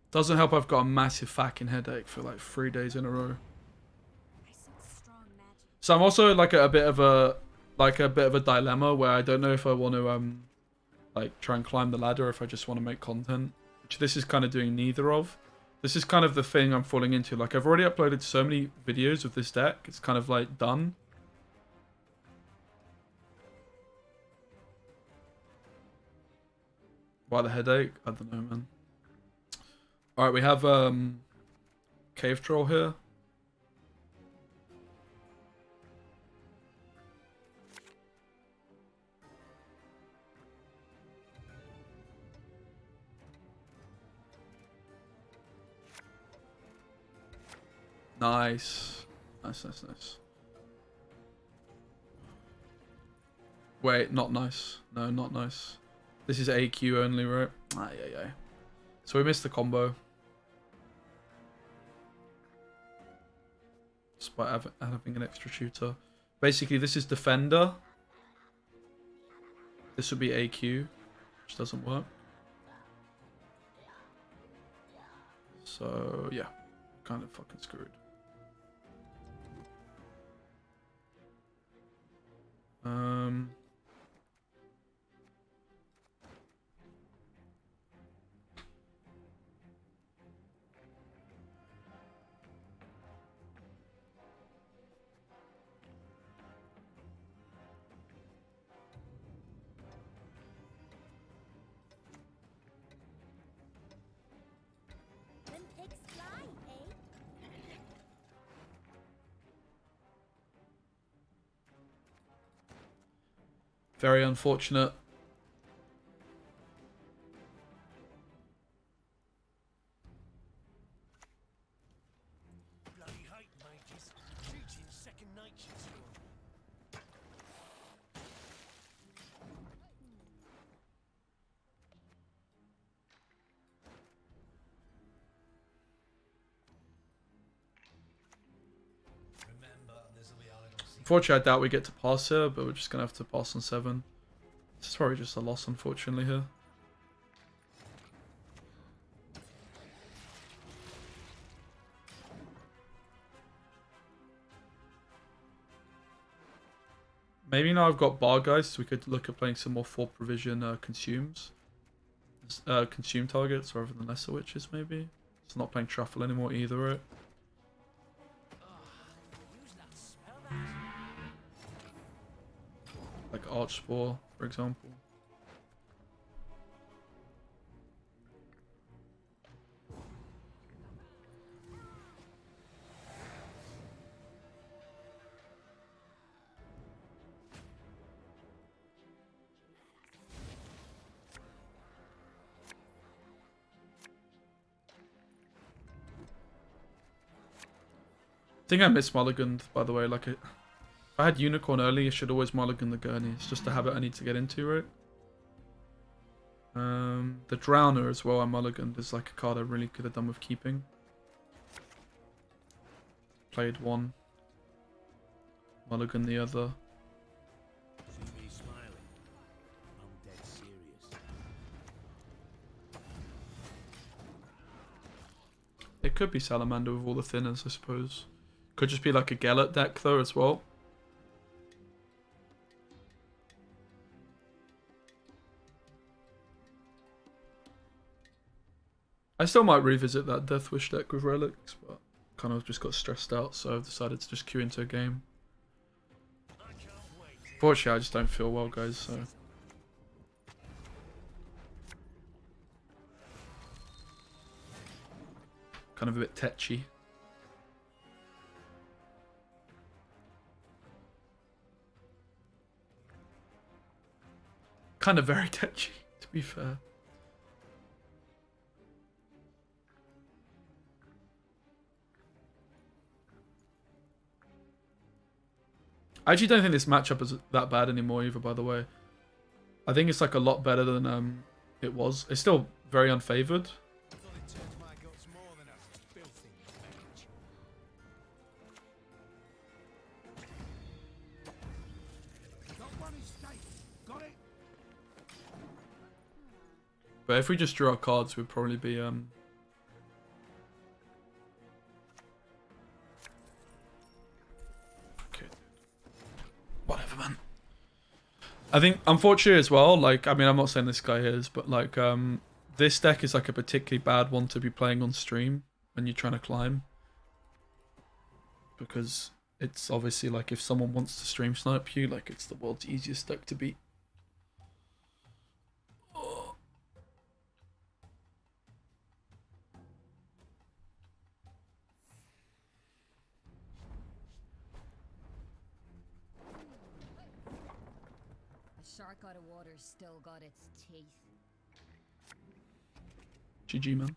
Doesn't help I've got a massive fucking headache for like 3 days in a row. So I'm also like a bit of a dilemma where I don't know if I want to like try and climb the ladder or if I just want to make content. Which this is kind of doing neither of. This is kind of the thing I'm falling into. Like I've already uploaded so many videos of this deck. It's kind of like done. Why the headache? I don't know, man. Alright, we have Cave Troll here. Nice. Nice, nice, nice. Wait, not nice. No, not nice. This is AQ only, right? Ah, yeah, yeah. So we missed the combo. Despite having an extra shooter. Basically, this is Defender. This would be AQ, which doesn't work. So, yeah. Kind of fucking screwed. Very unfortunate. Unfortunately, I doubt we get to pass here, but we're just going to have to pass on 7. This is probably just a loss, unfortunately, here. Maybe now I've got Bargeist, we could look at playing some more 4 provision consume targets rather than lesser witches, maybe. It's not playing Truffle anymore either, right? Like Archspore, for example. I think I miss Mulligan, by the way. Like, if I had Unicorn early, I should always Mulligan the Gurney. It's just a habit I need to get into, right? The Drowner as well, I mulliganed, is like a card I really could have done with keeping. Played one. Mulligan the other. It could be Salamander with all the thinners, I suppose. Could just be like a Gellert deck though as well. I still might revisit that Death Wish deck with relics, but kind of just got stressed out, so I've decided to just queue into a game. Fortunately, I just don't feel well, guys, so... Kind of a bit tetchy. Kind of very tetchy, to be fair. I actually don't think this matchup is that bad anymore either, by the way. I think it's like a lot better than it was. It's still very unfavored. But if we just drew our cards, we'd probably be I think, unfortunately as well, like, I mean, I'm not saying this guy is, but like, this deck is like a particularly bad one to be playing on stream when you're trying to climb. Because it's obviously like, if someone wants to stream snipe you, like, it's the world's easiest deck to beat. Shark out of water's still got its teeth. GG, man.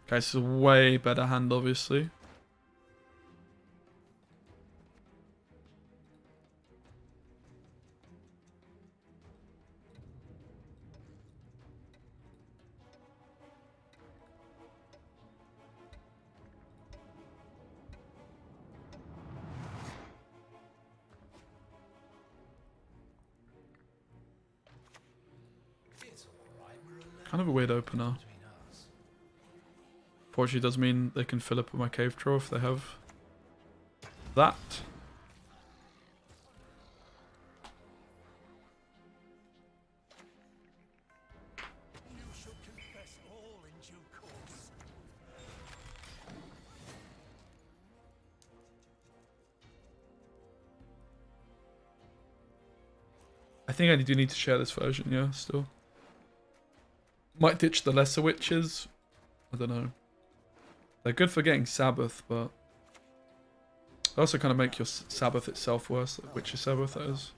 Okay, this is a way better hand, obviously. Kind of a weird opener. Fortunately, does mean they can fill up with my cave troll if they have that. You should confess all in due course. I think I do need to share this version, yeah, still. Might ditch the lesser witches. I don't know. They're good for getting Sabbath, but they also kind of make your Sabbath itself worse, like Witcher Sabbath, that is.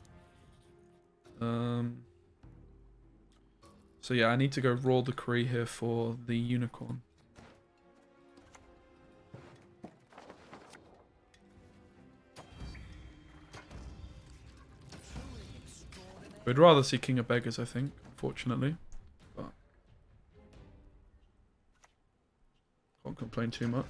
So yeah, I need to go Raw Decree here for the Unicorn. We'd rather see King of Beggars, I think, unfortunately. But can't complain too much.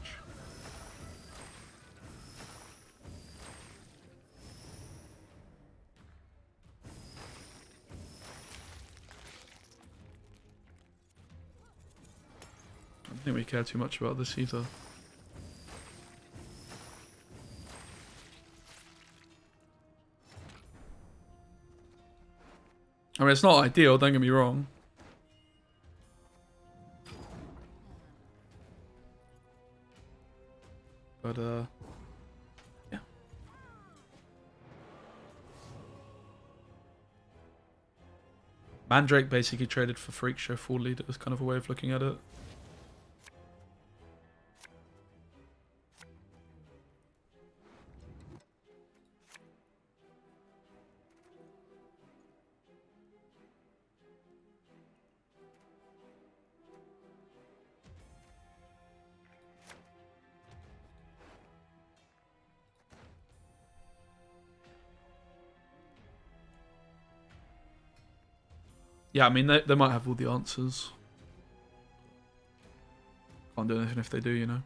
I don't think we care too much about this either. I mean, it's not ideal, don't get me wrong. But, yeah. Mandrake basically traded for Freak Show full leader is kind of a way of looking at it. Yeah, I mean, they might have all the answers. Can't do anything if they do, you know.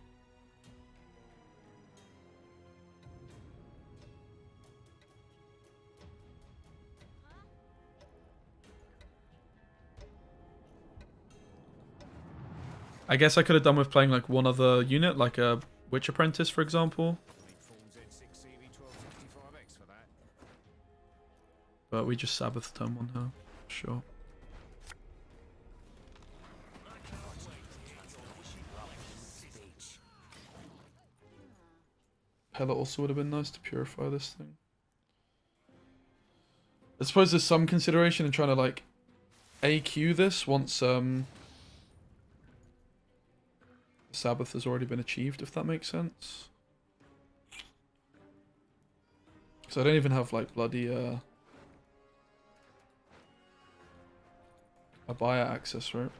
I guess I could have done with playing like one other unit, like a Witch Apprentice, for example. But we just Sabbath turn one now, sure. Hella also would have been nice to purify this thing. I suppose there's some consideration in trying to like AQ this once Sabbath has already been achieved, if that makes sense. So I don't even have like bloody a buyer access, right?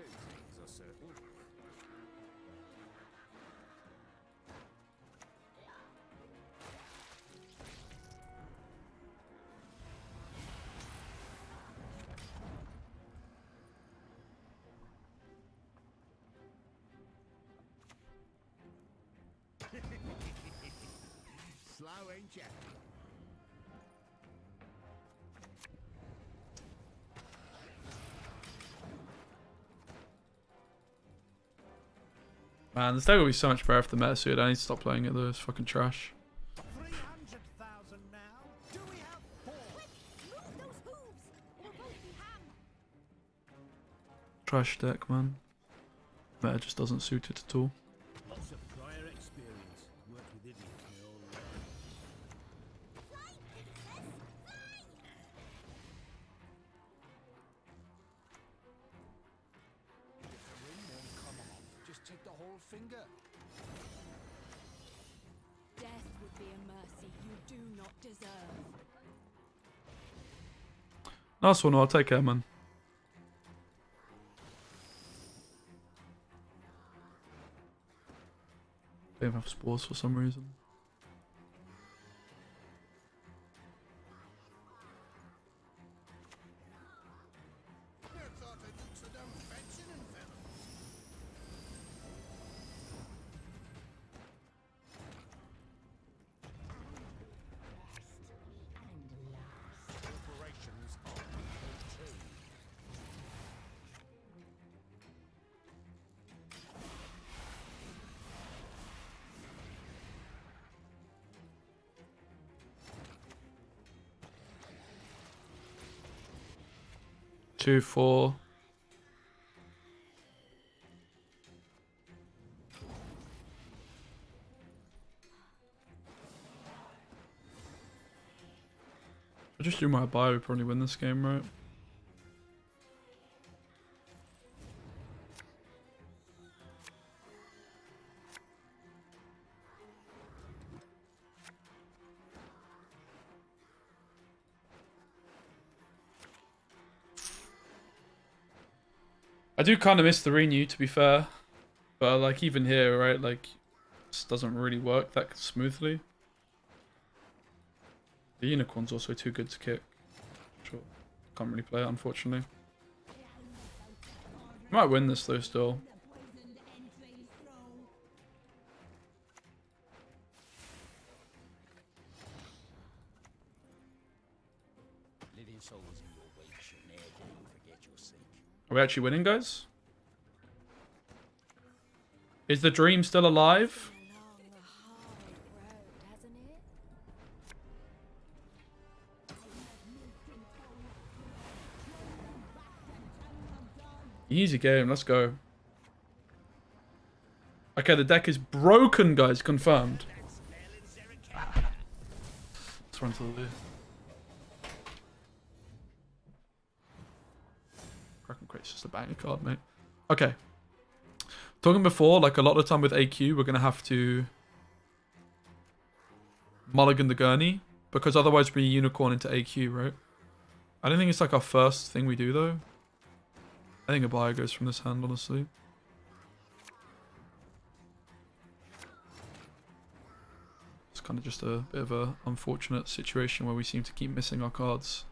things are certain. Slow, ain't ya? Man, this deck will be so much better if the meta suit. I need to stop playing it though. It's fucking trash. 300,000 now. Do we have 4? Move those hooves! It'll both be ham! Trash deck, man. Meta just doesn't suit it at all. Lots of prior experience. Worked with idiots my whole life. Fly, princess! Fly! If the ring won't come off, just take the whole finger. Death would be a mercy you do not deserve. Nice one, I'll take care, man. Don't have spores for some reason. Never thought I'd look so damn fancy and fellas. Preparations are complete. Two, 4. If I just do my bio, we probably win this game, right? I do kind of miss the renew, to be fair, but like even here, right, like this doesn't really work that smoothly. The unicorn's also too good to kick. Sure, can't really play it, unfortunately. Might win this though still. Living souls in your wake shall ne'er forget your sake. Are we actually winning, guys? Is the dream still alive? Along a hard road, hasn't it? Easy game, let's go. Okay, the deck is broken, guys, confirmed. Let's run to the loo. Kraken Crate's just a banger card, mate. Okay. Talking before, like a lot of the time with AQ, we're going to have to mulligan the gurney, because otherwise we unicorn into AQ, right? I don't think it's like our first thing we do, though. I think a buyer goes from this hand, honestly. It's kind of just a bit of a unfortunate situation where we seem to keep missing our cards.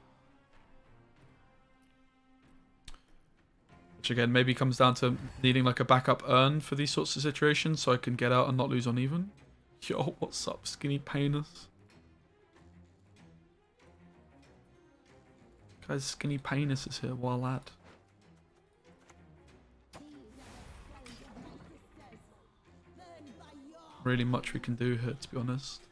Which again, maybe comes down to needing like a backup urn for these sorts of situations so I can get out and not lose on even. Yo, what's up, skinny painus? Guys, skinny painus is here, while at. Really much we can do here, to be honest.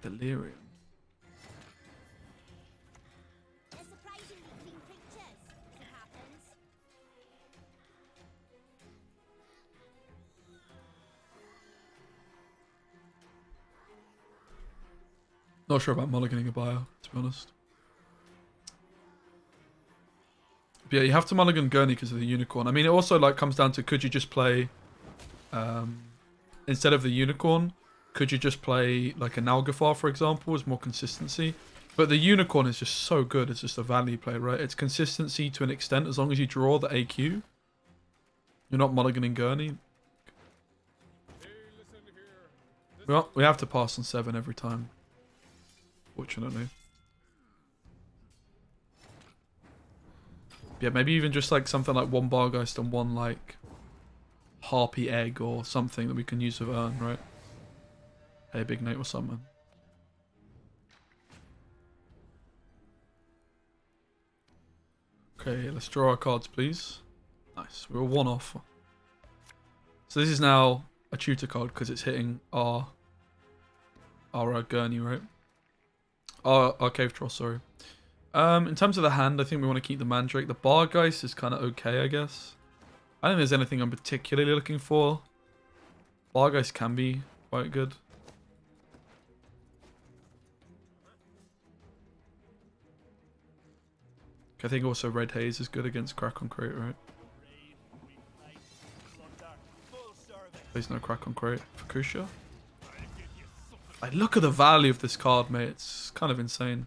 Delirium. They're surprisingly clean creatures, as it happens. Not sure about mulliganing a buyer, to be honest. But yeah, you have to mulligan Gurney because of the unicorn. I mean, it also like comes down to could you just play, instead of the unicorn, could you just play like a Nalgafar, for example, as more consistency? But the unicorn is just so good. It's just a value play, right? It's consistency to an extent. As long as you draw the AQ, you're not mulliganing Gurney. Well, we have to pass on 7 every time. Fortunately. Yeah, maybe even just like something like 1 Bargeist and 1 like Harpy Egg or something that we can use with Urn, right? Hey, Big Nate or something. Okay, let's draw our cards, please. Nice. We were 1 off. So this is now a tutor card because it's hitting our Gurney, right? Our Cave Troll, sorry. In terms of the hand, I think we want to keep the Mandrake. The Bargeist is kind of okay, I guess. I don't think there's anything I'm particularly looking for. Bargeist can be quite good. I think also Red Haze is good against Crack on Crate, right? There's no Crack on Crate. Fukusha? Like, look at the value of this card, mate. It's kind of insane.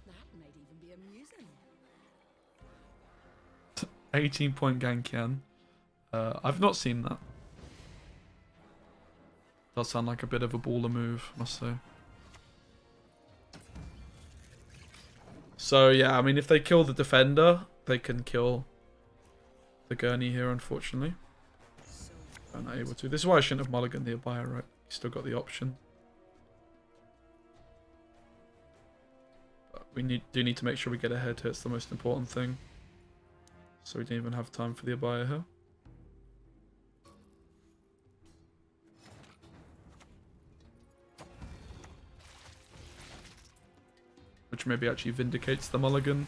That might even be amusing. 18-point Gankian. I've not seen that. Does sound like a bit of a baller move, must say. So yeah, I mean, if they kill the defender, they can kill the Gurney here, unfortunately. They're not able to. This is why I shouldn't have mulliganed the Abaya, right? You still got the option. But we do need to make sure we get ahead here. It's the most important thing. So we didn't even have time for the Abaya here. Which maybe actually vindicates the mulligan.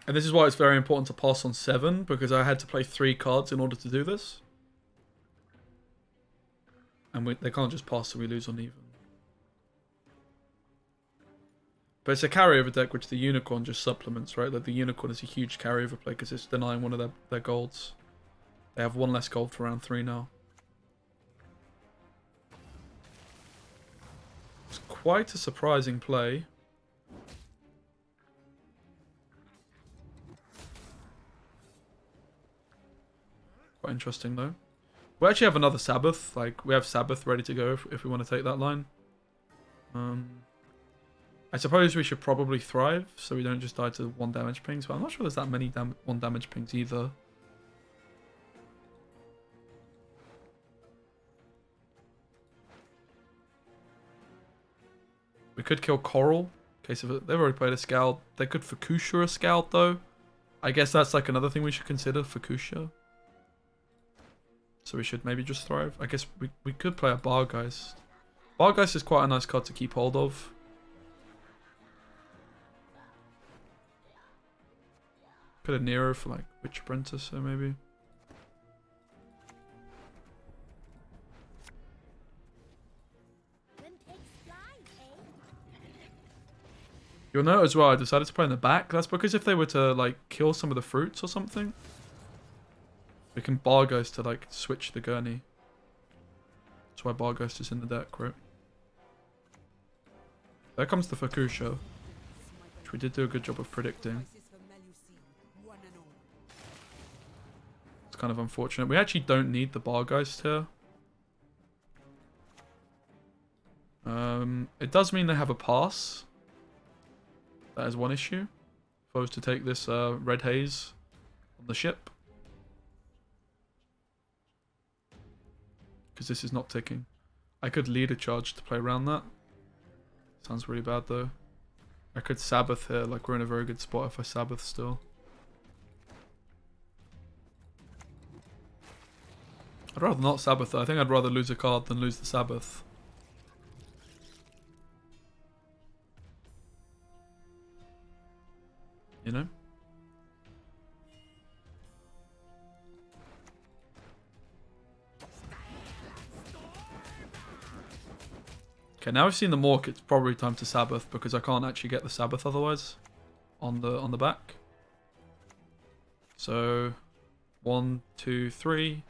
And this is why it's very important to pass on 7, because I had to play 3 cards in order to do this. And they can't just pass so we lose on even. But it's a carryover deck which the Unicorn just supplements, right? Like the Unicorn is a huge carryover play because it's denying one of their golds. They have 1 less gold for round 3 now. It's quite a surprising play. Quite interesting though. We actually have another Sabbath. Like, we have Sabbath ready to go if we want to take that line. I suppose we should probably Thrive so we don't just die to 1 damage pings, but I'm not sure there's that many 1 damage pings either. We could kill Coral. In case of it. They've already played a Scout. They could Fukusha a Scout though. I guess that's like another thing we should consider, Fukusha. So we should maybe just Thrive. I guess we could play a Bargeist. Bargeist is quite a nice card to keep hold of. Could have Nero for like Witch Apprentice, so maybe. You'll note as well, I decided to play in the back. That's because if they were to like kill some of the fruits or something, we can Bargeist to like switch the Gurney. That's why Bargeist is in the deck, right? There comes the Fukusha, which we did do a good job of predicting. It's kind of unfortunate. We actually don't need the Bargeist here. It does mean they have a pass. That is one issue. If I was to take this Red Haze on the ship. Because this is not ticking. I could lead a charge to play around that. Sounds really bad though. I could Sabbath here, like we're in a very good spot if I Sabbath still. I'd rather not Sabbath though. I think I'd rather lose a card than lose the Sabbath. You know? Okay, now we've seen the Mork, it's probably time to Sabbath because I can't actually get the Sabbath otherwise on the back. So 1, 2, 3.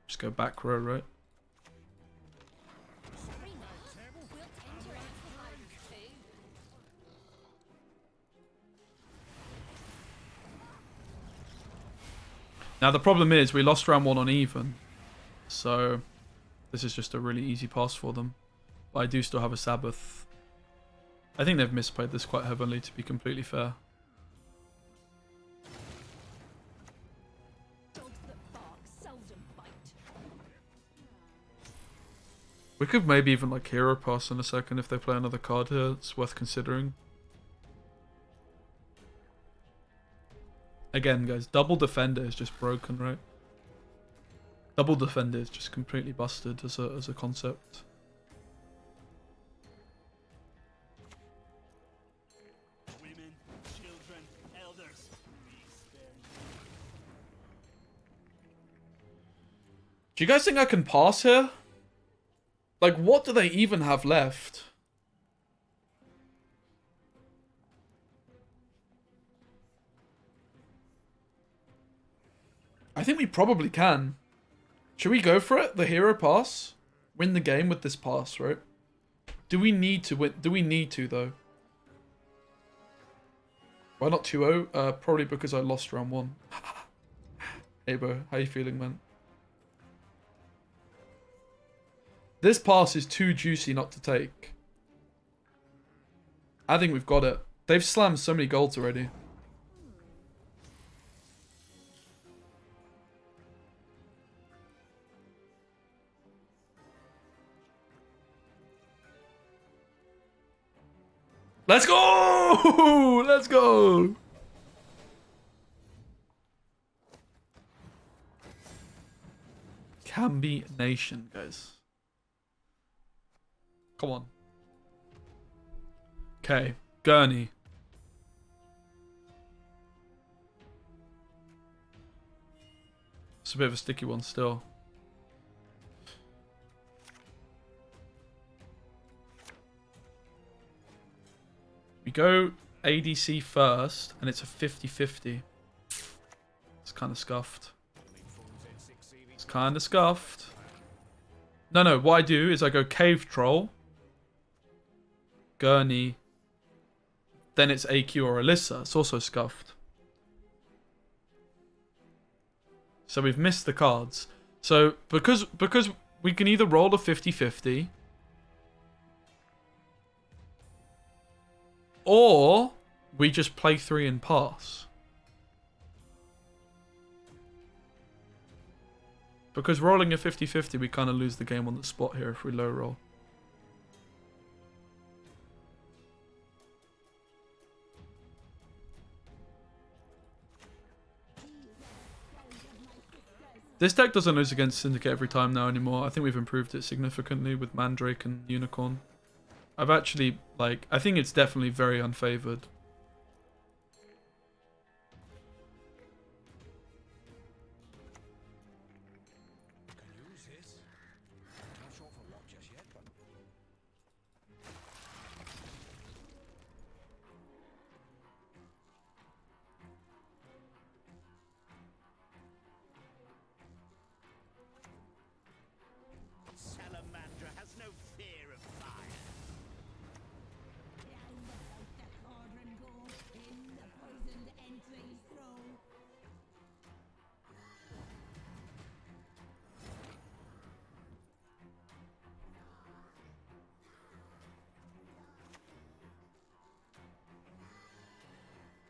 Just go back row, right? Now the problem is we lost round 1 on even, so this is just a really easy pass for them. But I do still have a Sabbath. I think they've misplayed this quite heavily, to be completely fair. We could maybe even like hero pass in a second if they play another card here. It's worth considering. Again, guys, double defender is just broken, right? Double defender is just completely busted as a concept. Women, children, elders, we spare Do you guys think I can pass here? Like, what do they even have left? I think we probably can. Should we go for it? The hero pass? Win the game with this pass, right? Do we need to win? Do we need to, though? Why not 2-0? Probably because I lost round 1. Hey, bro. How you feeling, man? This pass is too juicy not to take. I think we've got it. They've slammed so many golds already. Let's go! Let's go! Camby Nation, guys. Come on. Okay, Gurney. It's a bit of a sticky one still. We go ADC first, and it's a 50-50. It's kind of scuffed. It's kind of scuffed. No, what I do is I go Cave Troll, Gurney, then it's AQ or Alyssa. It's also scuffed. So we've missed the cards. So because we can either roll a 50-50, or we just play 3 and pass. Because rolling a 50-50, we kind of lose the game on the spot here if we low roll. This deck doesn't lose against Syndicate every time now anymore. I think we've improved it significantly with Mandrake and Unicorn. I've actually, like, I think it's definitely very unfavored. Can use this. Not sure for what just yet, but Salamandra has no fear of fire.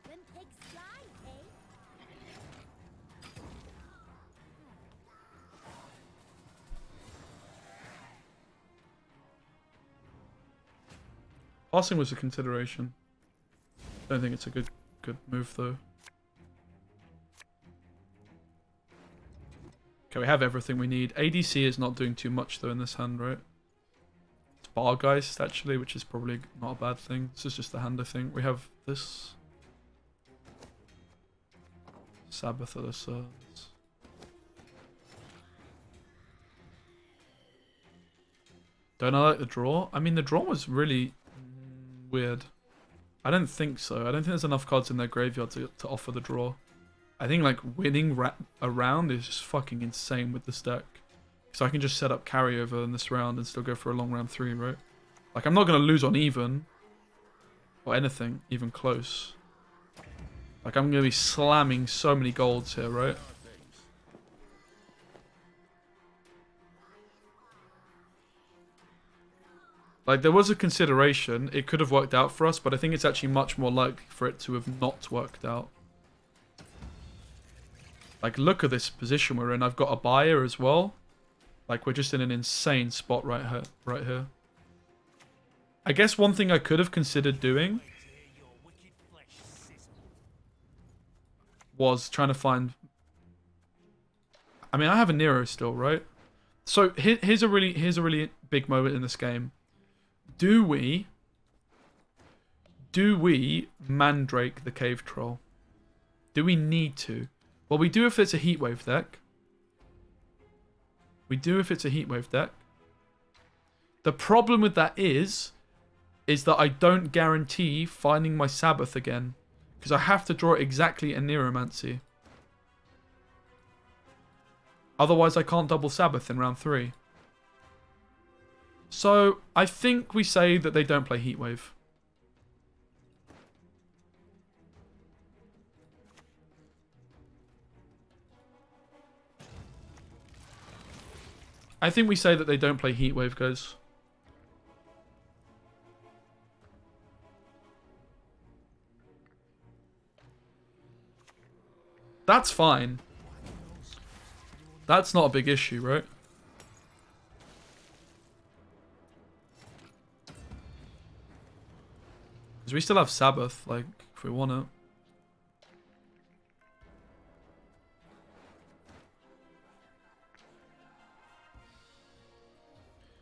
When pigs fly, eh? Passing was a consideration. Don't think it's a good move though. Okay, we have everything we need. ADC is not doing too much though in this hand, right? It's Bargeist actually, which is probably not a bad thing. This is just the hand, I think. We have this. Sabbath Alyssa. Don't I like the draw? I mean, the draw was really weird. I don't think so. I don't think there's enough cards in their graveyard to offer the draw. I think like winning a round is just fucking insane with this deck. So I can just set up carryover in this round and still go for a long round 3, right? Like I'm not going to lose on even. Or anything, even close. Like I'm going to be slamming so many golds here, right? Like there was a consideration. It could have worked out for us, but I think it's actually much more likely for it to have not worked out. Like look at this position we're in. I've got a buyer as well. Like we're just in an insane spot right here. I guess one thing I could have considered doing was trying to find... I mean, I have a Nero still, right? So here's a really big moment in this game. Do we Mandrake the Cave Troll? Do we need to? Well, we do if it's a Heatwave deck. We do if it's a Heatwave deck. The problem with that is that I don't guarantee finding my Sabbath again. Because I have to draw exactly a Neuromancy. Otherwise I can't double Sabbath in round 3. So, I think we say that they don't play Heatwave. I think we say that they don't play Heatwave, guys. That's fine. That's not a big issue, right? Because we still have Sabbath, like, if we want it.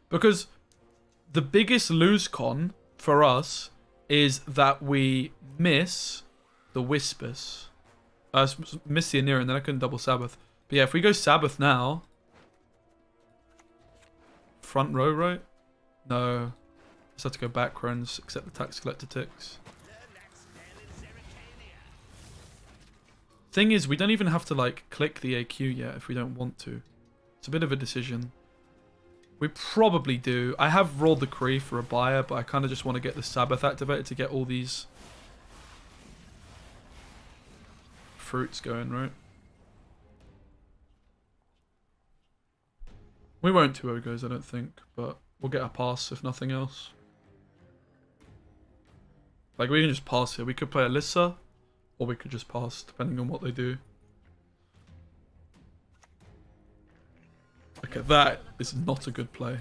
Because the biggest lose con for us is that we miss the Whispers. Miss the Anira and then I couldn't double Sabbath. But yeah, if we go Sabbath now... Front row, right? No. Just have to go back runs, accept the tax collector ticks. Thing is, we don't even have to like click the AQ yet if we don't want to. It's a bit of a decision. We probably do. I have rolled the Kree for a buyer, but I kind of just want to get the Sabbath activated to get all these fruits going, right? We won't 2-0 guys, I don't think, but we'll get a pass if nothing else. Like, we can just pass here. We could play Alyssa, or we could just pass, depending on what they do. Okay, that is not a good play.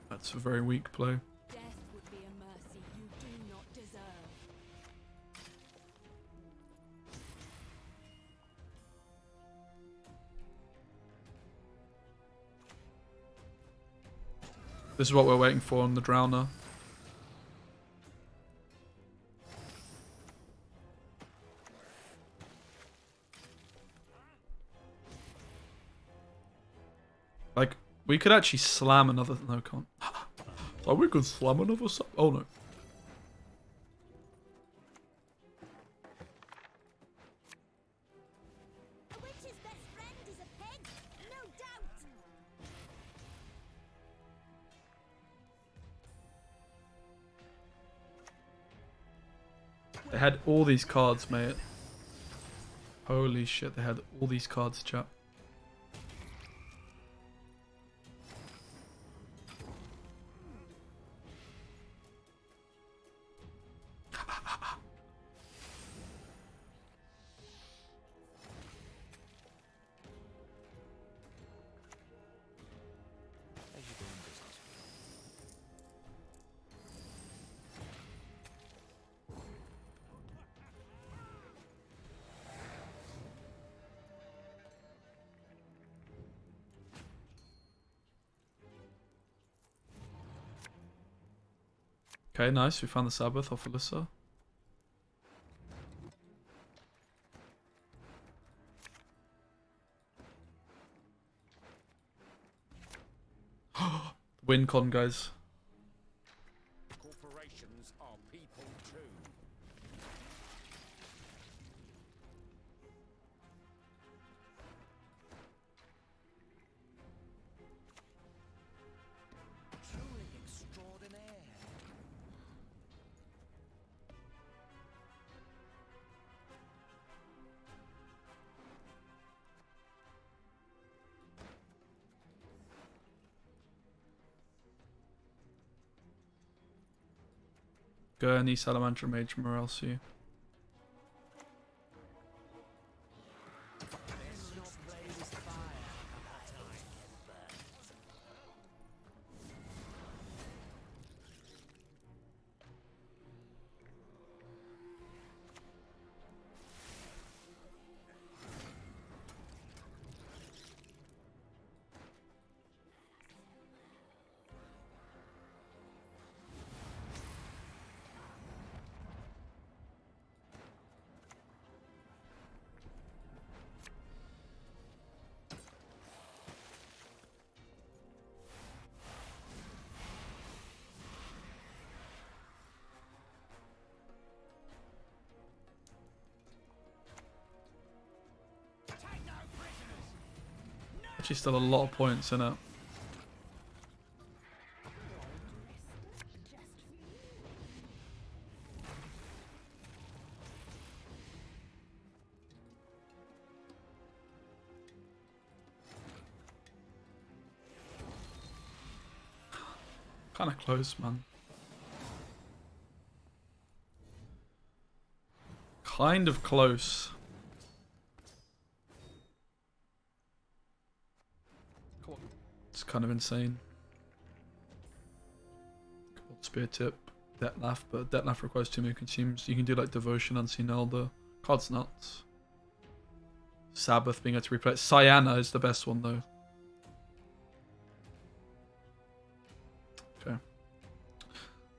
That's a very weak play. Death would be a mercy you do not deserve. This is what we're waiting for on the Drowner. Like, we could actually slam another... No, can't. Oh, we could slam another... Oh, no. A witch's best friend is a pig, no doubt. They had all these cards, mate. Holy shit, they had all these cards, chap. Okay, nice. We found the Sabbath off Alyssa. Win con, guys. Corporations are people too. Truly extraordinaire. Gurney, Salamander, Mage, Morelsi. Actually, still a lot of points in it. Kind of close, man. Kind of close. It's kind of insane. Cold Spear Tip, Detlaf, but Detlaf requires too many consumes. You can do like Devotion, Unseen Elder. Card's nuts. Sabbath being able to replay. Cyana is the best one though. Okay.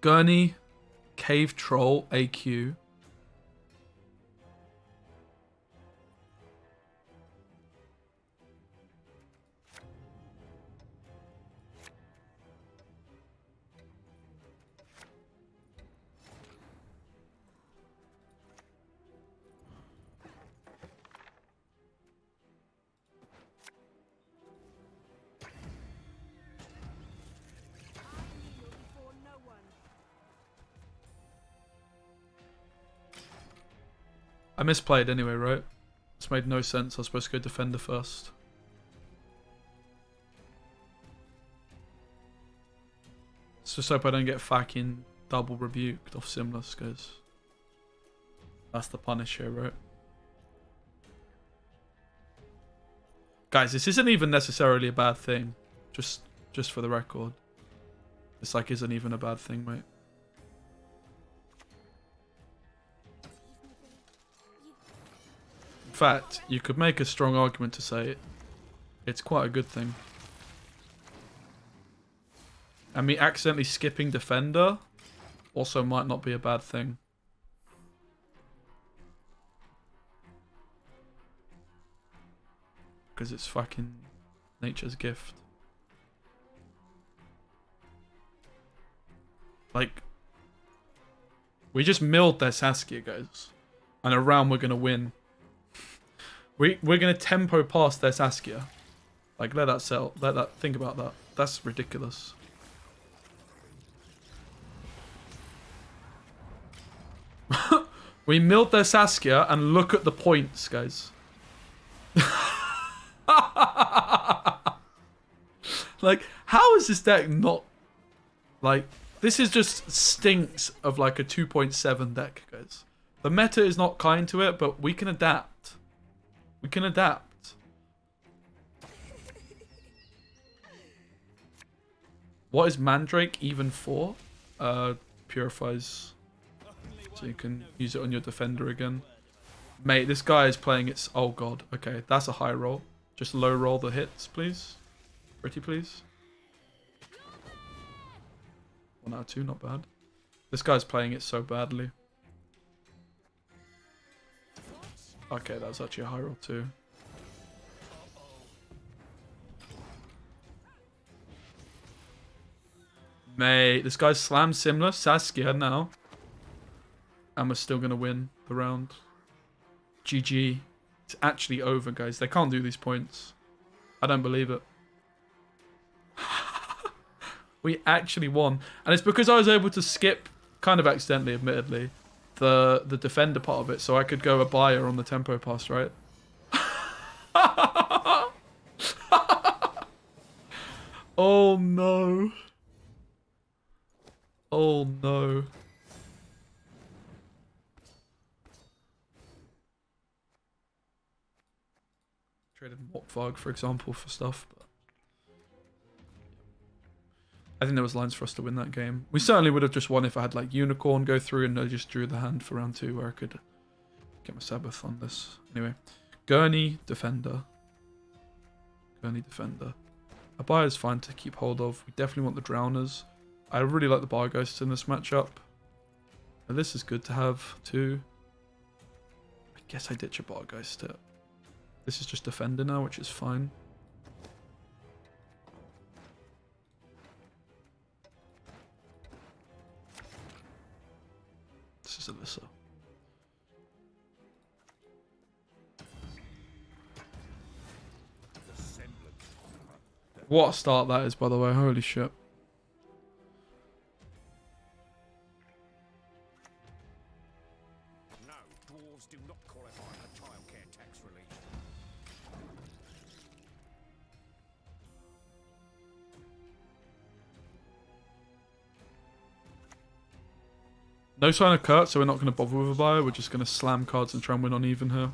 Gurney, Cave Troll, AQ. I misplayed anyway, right? This made no sense. I was supposed to go Defender first. Let's just hope I don't get fucking double rebuked off Simless, guys. That's the punish here, right? Guys, this isn't even necessarily a bad thing. Just for the record. This like isn't even a bad thing, mate. In fact, you could make a strong argument to say it's quite a good thing. And me accidentally skipping Defender also might not be a bad thing. Because it's fucking nature's gift. Like, we just milled their Saskia, guys. And a round we're going to win. We're going to tempo past their Saskia. Like, let that sell. Let that, think about that. That's ridiculous. We milled their Saskia and look at the points, guys. Like, how is this deck not... Like, this is just stinks of like a 2.7 deck, guys. The meta is not kind to it, but we can adapt. We can adapt. What is Mandrake even for? Purifies. So you can use it on your Defender again. Mate, this guy is playing its... Oh god, okay. That's a high roll. Just low roll the hits, please. Pretty please. 1 out of 2, not bad. This guy's playing it so badly. Okay, that was actually a high roll too. Mate, this guy's slam similar. Saskia now. And we're still going to win the round. GG. It's actually over, guys. They can't do these points. I don't believe it. We actually won. And it's because I was able to skip, kind of accidentally, admittedly, the defender part of it. So I could go a buyer on the tempo pass, right? Oh, no. Oh, no. Traded Mortvog, for example, for stuff. But I think there was lines for us to win that game. We certainly would have just won if I had like Unicorn go through and I just drew the hand for round 2 where I could get my Sabbath on this. Anyway, Gurney, Defender. Gurney, Defender. A buyer is fine to keep hold of. We definitely want the Drowners. I really like the Barghosts in this matchup. And this is good to have too. I guess I ditch a Barghost. This is just Defender now, which is fine. This is Alyssa. What a start that is, by the way. Holy shit. No, dwarves do not qualify for childcare tax relief. No sign of Kurt, so we're not going to bother with a buyer. We're just going to slam cards and try and win on even here.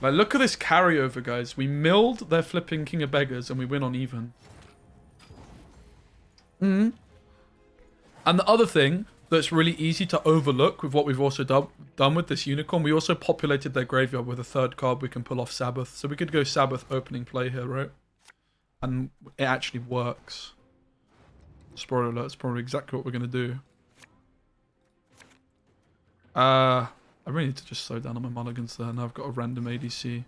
Like, look at this carryover, guys. We milled their flipping King of Beggars and we win on even. And the other thing that's really easy to overlook with what we've also done with this Unicorn, we also populated their graveyard with a 3rd card we can pull off Sabbath. So we could go Sabbath opening play here, right? And it actually works. Spoiler alert, it's probably exactly what we're going to do. I really need to just slow down on my mulligans there. Now I've got a random ADC.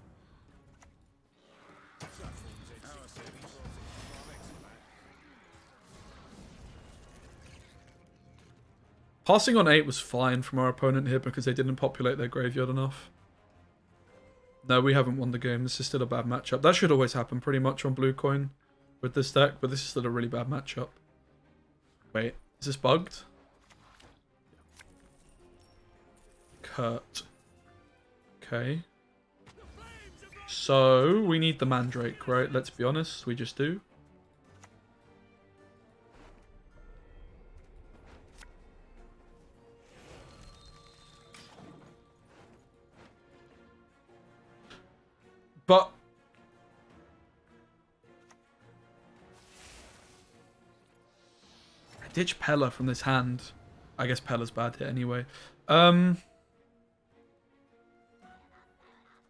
Passing on 8 was fine from our opponent here because they didn't populate their graveyard enough. No, we haven't won the game. This is still a bad matchup. That should always happen pretty much on blue coin with this deck, but this is still a really bad matchup. Wait, is this bugged? Kurt. Okay. So, we need the Mandrake, right? Let's be honest, we just do. But I ditch Pella from this hand. I guess Pella's bad hit anyway.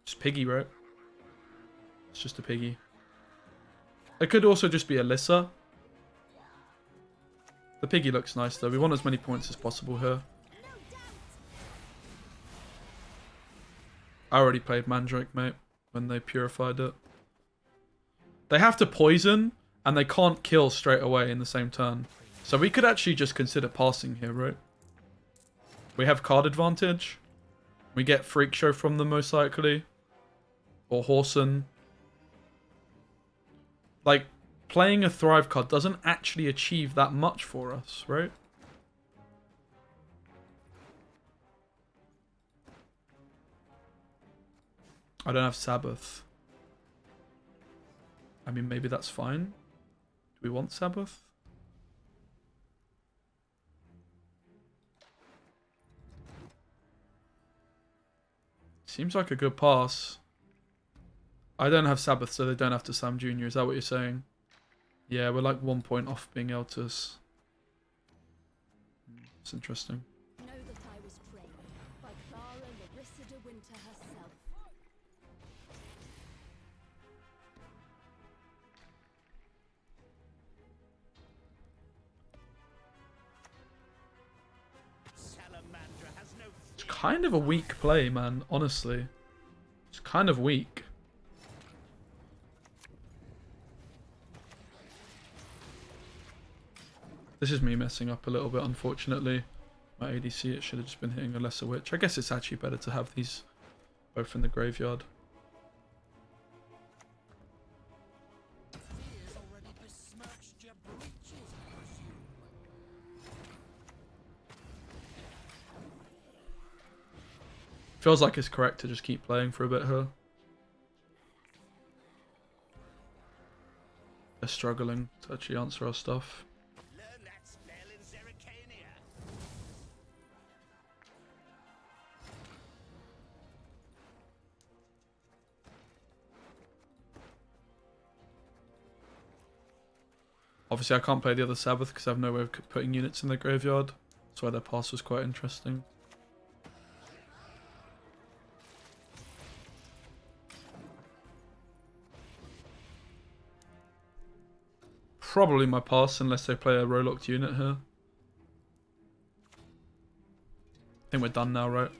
Just Piggy, right? It's just a Piggy. It could also just be Alyssa. The Piggy looks nice though. We want as many points as possible here. I already played Mandrake, mate, when they purified it. They have to poison, and they can't kill straight away in the same turn. So we could actually just consider passing here, right? We have card advantage. We get Freak Show from them most likely. Or Horson. Like, playing a Thrive card doesn't actually achieve that much for us, right? I don't have Sabbath. I mean, maybe that's fine. Do we want Sabbath? Seems like a good pass. I don't have Sabbath, so they don't have to Sam Jr. Is that what you're saying? Yeah, we're like 1 point off being able to... It's interesting. Know that I was trained by Clara Larissa de Winter herself. Salamandra has no kind of a weak play, man, honestly. It's kind of weak. This is me messing up a little bit, unfortunately. My ADC, it should have just been hitting a lesser witch. I guess it's actually better to have these both in the graveyard. Feels like it's correct to just keep playing for a bit here. They're struggling to actually answer our stuff. Learn that spell in Zerrikania. Obviously I can't play the other Sabbath because I have no way of putting units in the graveyard. That's why their pass was quite interesting. Probably my pass unless they play a row-locked unit here. I think we're done now, right?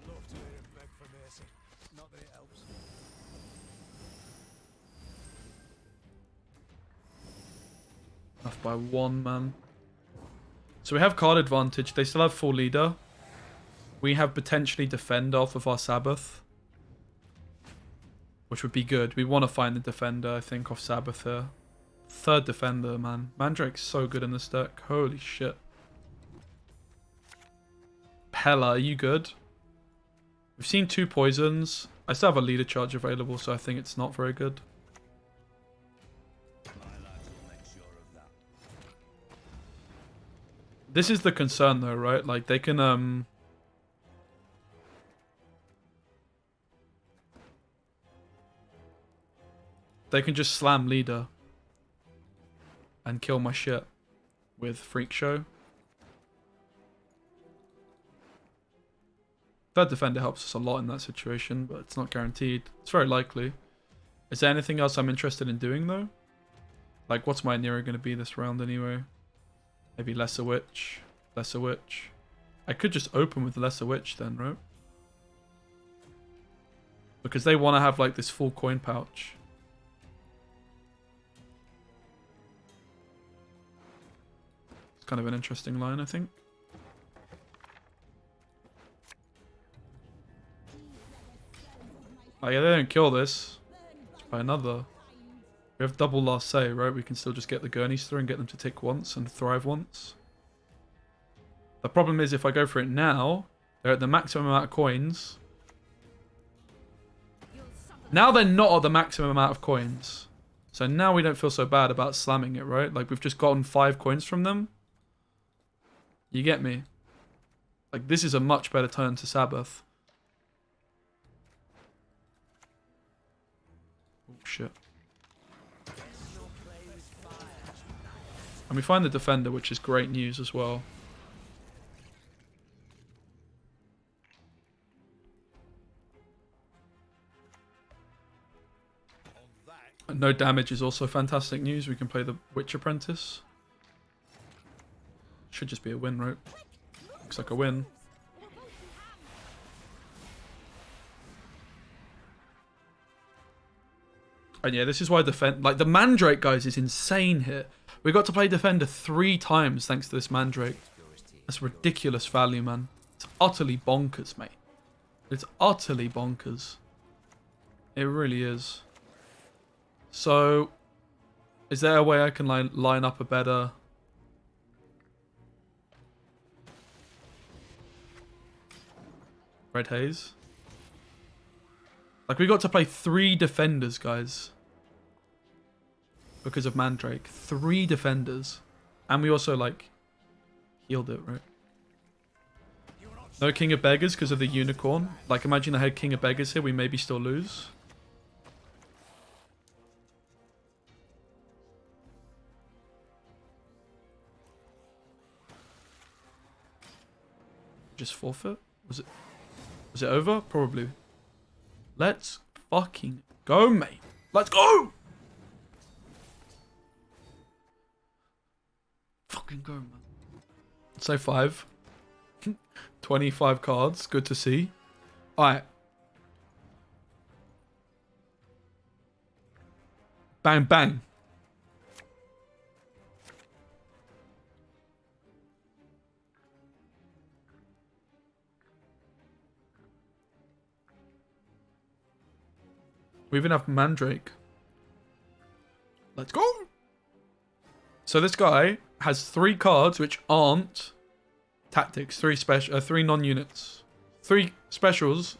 Love to hear him beg for mercy. Not that it helps. Off by 1, man. So we have card advantage. They still have full leader. We have potentially defend off of our Sabbath, which would be good. We want to find the defender, I think, off Sabbath here. Third defender, man. Mandrake's so good in this deck. Holy shit. Pella, are you good? We've seen 2 poisons. I still have a leader charge available, so I think it's not very good. This is the concern, though, right? Like, they can, they can just slam leader and kill my shit with Freak Show. Third defender helps us a lot in that situation, but it's not guaranteed. It's very likely. Is there anything else I'm interested in doing, though? Like, what's my Nero going to be this round anyway? Maybe Lesser Witch. Lesser Witch. I could just open with Lesser Witch then, right? Because they want to have, like, this full coin pouch. Kind of an interesting line, I think. Oh yeah, they don't kill this. It's by another. We have double last say, right? We can still just get the gurneys through and get them to tick once and thrive once. The problem is if I go for it now, they're at the maximum amount of coins. Now they're not at the maximum amount of coins. So now we don't feel so bad about slamming it, right? Like we've just gotten 5 coins from them. You get me? Like, this is a much better turn to Sabbath. Oh, shit. And we find the defender, which is great news as well. And no damage is also fantastic news. We can play the Witch Apprentice. Should just be a win, right? Looks like a win. And yeah, this is why like the Mandrake, guys, is insane here. We got to play defender 3 times thanks to this Mandrake. That's ridiculous value, man. It's utterly bonkers, mate. It's utterly bonkers. It really is. So, is there a way I can line up a better... Red Haze? Like, we got to play 3 defenders, guys. Because of Mandrake. 3 defenders. And we also, like, healed it, right? No King of Beggars because of the Unicorn. Like, imagine I had King of Beggars here. We maybe still lose. Just forfeit? Was it over? Probably. Let's fucking go, mate. Let's go! fucking go, man. Say 5. 25 cards. Good to see. Alright. Bang, bang. We even have Mandrake. Let's go. So this guy has 3 cards which aren't tactics. 3 special, 3 non-units. 3 specials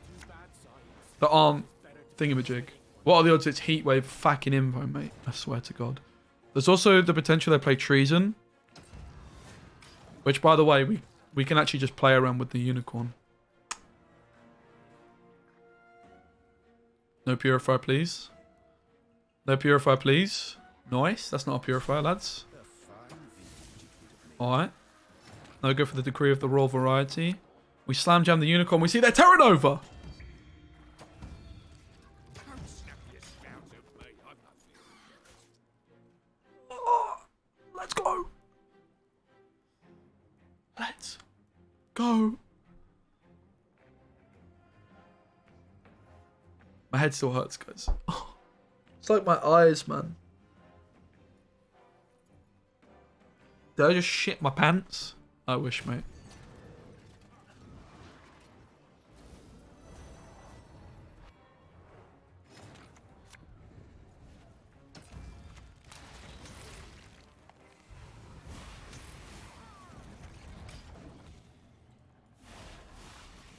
that aren't thingamajig. What are the odds it's Heatwave fucking info, mate? I swear to God. There's also the potential they play Treason. Which, by the way, we can actually just play around with the Unicorn. No Purifier, please. No Purifier, please. Nice. That's not a Purifier, lads. Alright. Now we go for the Decree of the Royal Variety. We slam jam the Unicorn. We see their Terra Nova! Oh, let's go! Let's go! My head still hurts, guys. Oh, it's like my eyes, man. Did I just shit my pants? I wish, mate.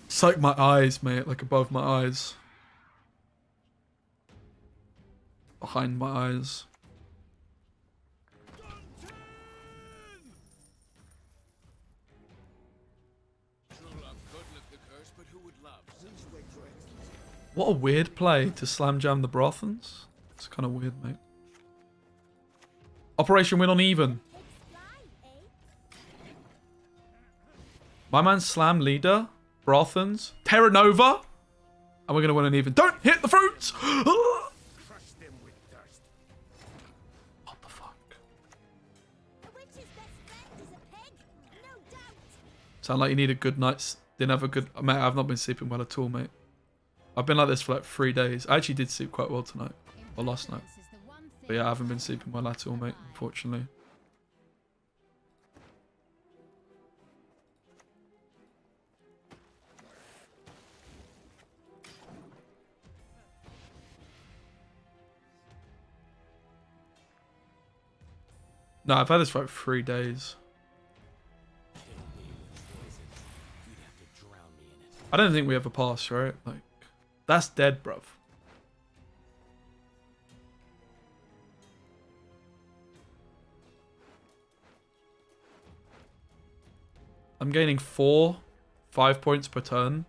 It's like my eyes, mate. Like above my eyes. Behind my eyes. What a weird play to slam jam the Brothans. It's kind of weird, mate. Operation Win on Even. My man Slam leader, Brothans, Terra Nova, and we're gonna win on Even. Don't hit the fruits! What the fuck? Sound like you need a good night's. Didn't have a good. Mate, I've not been sleeping well at all, mate. I've been like this for like 3 days. I actually did sleep quite well tonight. Or last night. But yeah, I haven't been sleeping well at all, mate, unfortunately. No, I've had this for like 3 days. I don't think we ever pass, right? Like, that's dead, bruv. I'm gaining 5 points per turn.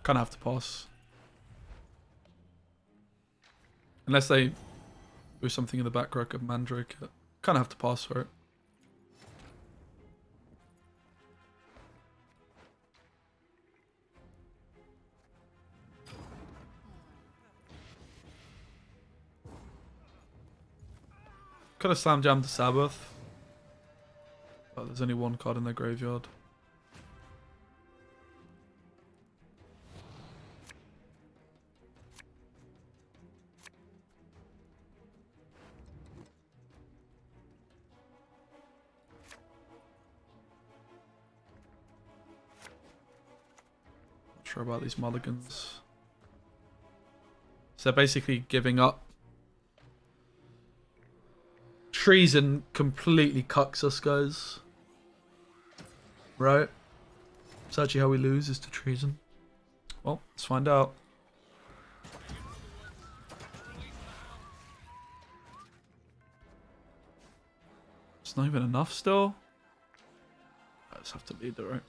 Kind of have to pass. Unless they do something in the back row of Mandrake. Kind of have to pass for it. Could have slam jammed the Sabbath. But there's only 1 card in their graveyard. Sure about these mulligans. So they're basically giving up. Treason completely cucks us, guys. Right? It's actually how we lose, is to Treason. Well, let's find out. It's not even enough still. I just have to lead it, right?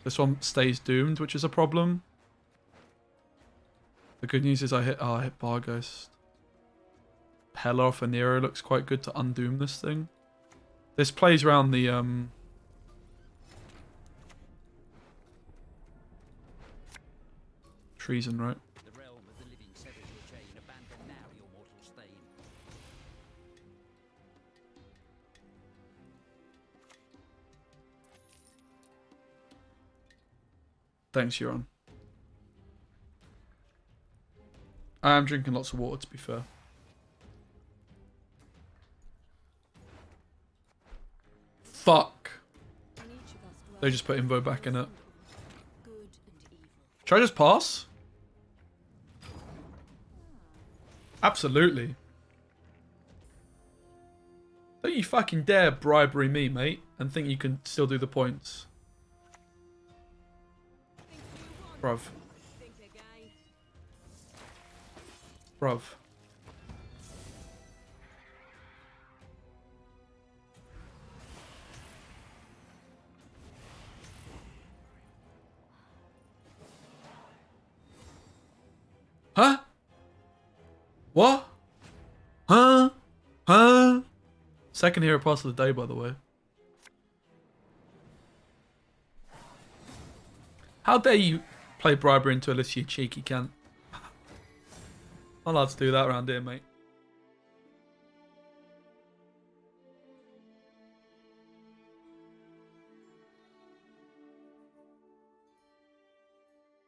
This one stays doomed, which is a problem. The good news is I hit Barghost. Pella off a Nero looks quite good to undoom this thing. This plays around the treason, right? The realm of the living severs your chain. Abandon now your mortal stain. Thanks, Euron. I am drinking lots of water, to be fair. Fuck. In each of us They dwells just put Invo back in it. good and evil. Should I just pass? Absolutely. Don't you fucking dare bribery me, mate, and think you can still do the points. Bruv. Think again. Bruv. Huh? What? Huh? Huh? Second hero pass of the day, by the way. How dare you play bribery into Alicia, you cheeky cunt. I'm allowed to do that around here, mate.